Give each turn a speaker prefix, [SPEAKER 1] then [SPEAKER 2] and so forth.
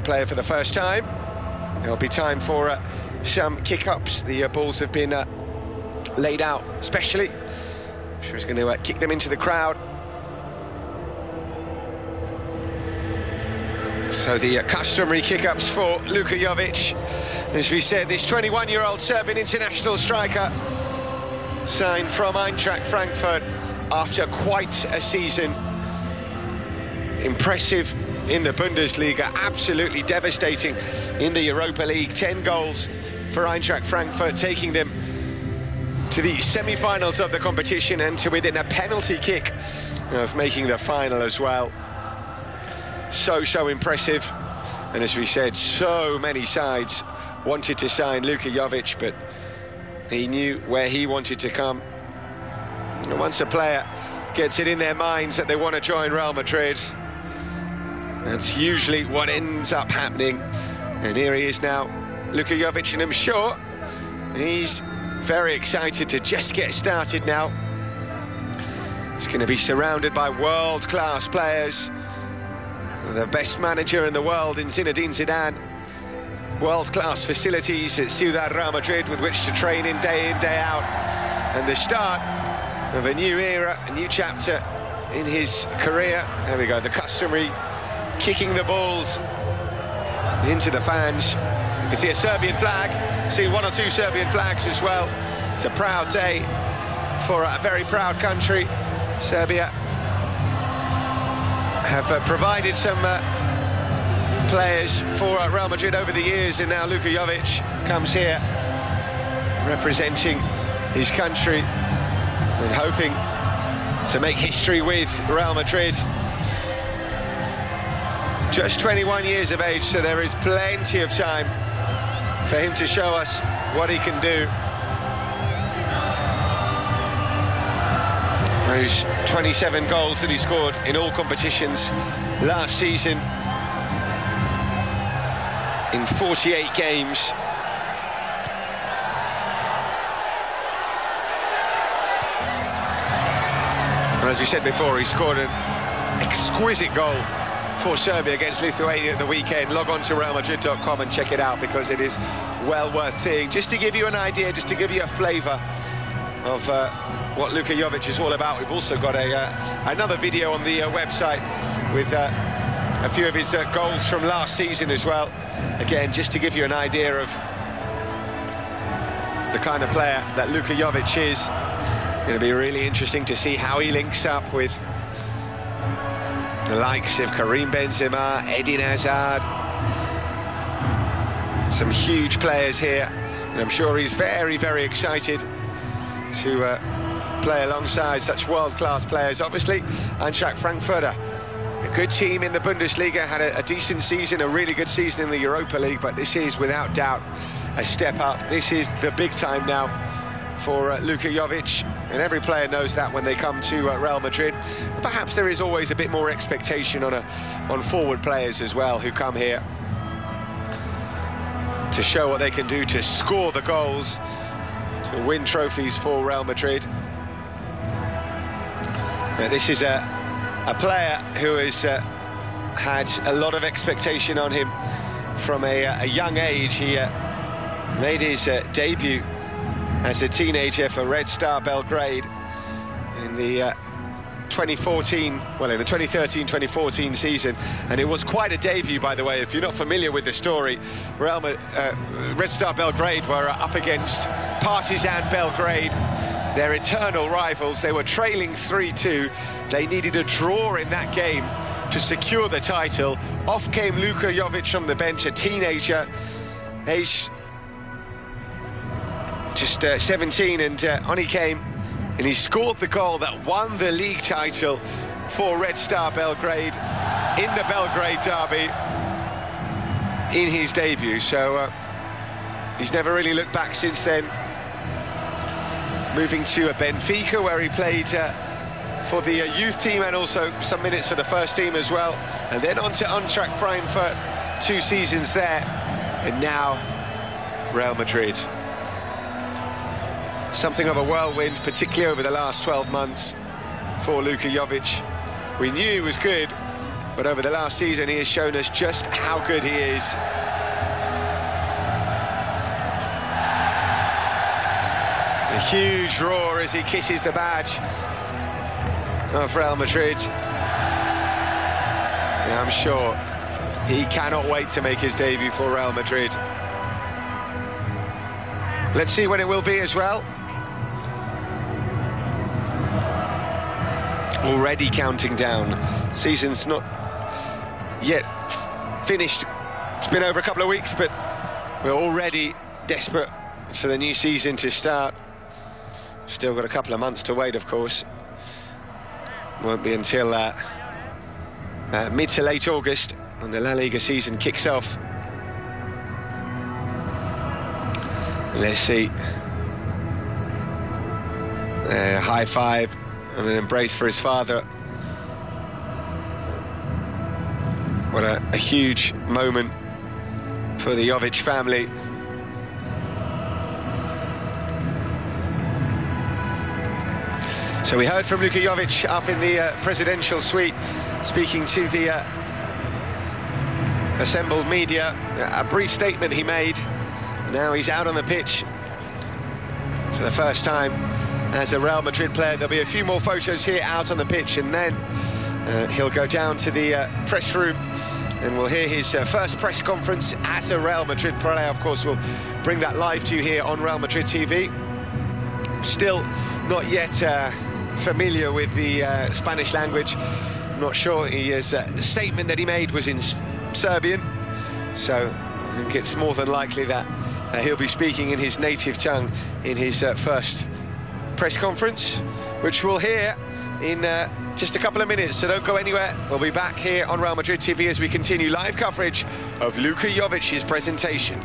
[SPEAKER 1] player for the first time. There'll be time for some kick-ups. The balls have been laid out specially. I'm sure he's going to kick them into the crowd. So the customary kick-ups for Luka Jović. As we said, this 21-year-old Serbian international striker signed from Eintracht Frankfurt after quite a season. Impressive in the Bundesliga, absolutely devastating in the Europa League. 10 goals for Eintracht Frankfurt, taking them to the semi-finals of the competition and to within a penalty kick of making the final as well. So impressive. And as we said, so many sides wanted to sign Luka Jović, but he knew where he wanted to come. And once a player gets it in their minds that they want to join Real Madrid, that's usually what ends up happening. And here he is now, Luka Jović, and I'm sure he's very excited to just get started now. He's going to be surrounded by world-class players. The best manager in the world in Zinedine Zidane. World-class facilities at Ciudad Real Madrid with which to train in, day out. And the start of a new era, a new chapter in his career. There we go, the customary kicking the balls into the fans. You can see a Serbian flag, see one or two Serbian flags as well. It's a proud day for a very proud country. Serbia have provided some players for Real Madrid over the years, and now Luka Jović comes here representing his country and hoping to make history with Real Madrid. Just 21 years of age, so there is plenty of time for him to show us what he can do. Those 27 goals that he scored in all competitions last season in 48 games. And as we said before, he scored an exquisite goal for Serbia against Lithuania at the weekend. Log on to realmadrid.com and check it out, because it is well worth seeing. Just to give you an idea, just to give you a flavour of what Luka Jović is all about, we've also got another video on the website with a few of his goals from last season as well. Again, just to give you an idea of the kind of player that Luka Jović is. It's going to be really interesting to see how he links up with the likes of Karim Benzema, Eden Hazard. Some huge players here, and I'm sure he's very excited to play alongside such world-class players. Obviously, Eintracht Frankfurt, a good team in the Bundesliga, had a decent season, a really good season in the Europa League, but this is without doubt a step up. This is the big time now for Luka Jović, and every player knows that when they come to Real Madrid. Perhaps there is always a bit more expectation on forward players as well, who come here to show what they can do, to score the goals, to win trophies for Real Madrid. Now, this is a player who has had a lot of expectation on him from a young age. He made his debut as a teenager for Red Star Belgrade in the 2013-2014 season, and it was quite a debut, by the way. If you're not familiar with the story, Red Star Belgrade were up against Partizan Belgrade, their eternal rivals. They were trailing 3-2. They needed a draw in that game to secure the title. Off came Luka Jović from the bench, a teenager, age just 17, and on he came, and he scored the goal that won the league title for Red Star Belgrade in the Belgrade derby in his debut. So he's never really looked back since then, moving to Benfica, where he played for the youth team and also some minutes for the first team as well, and then on to Eintracht Frankfurt, 2 seasons there, and now Real Madrid. Something of a whirlwind, particularly over the last 12 months for Luka Jović. We knew he was good, but over the last season he has shown us just how good he is. A huge roar as he kisses the badge of Real Madrid. Yeah, I'm sure he cannot wait to make his debut for Real Madrid. Let's see when it will be as well. Already counting down. Season's not yet finished. It's been over a couple of weeks, but we're already desperate for the new season to start. Still got a couple of months to wait, of course. Won't be until mid to late August when the La Liga season kicks off. And let's see. High five and an embrace for his father. What a huge moment for the Jović family. So we heard from Luka Jović up in the presidential suite, speaking to the assembled media. A brief statement he made. Now he's out on the pitch for the first time as a Real Madrid player. There'll be a few more photos here out on the pitch, and then he'll go down to the press room and we'll hear his first press conference as a Real Madrid player. Of course, we'll bring that live to you here on Real Madrid TV. Still not yet familiar with the Spanish language. I'm not sure. The statement that he made was in Serbian, so I think it's more than likely that he'll be speaking in his native tongue in his first press conference, which we'll hear in just a couple of minutes, so don't go anywhere. We'll be back here on Real Madrid TV as we continue live coverage of Luka Jovic's presentation.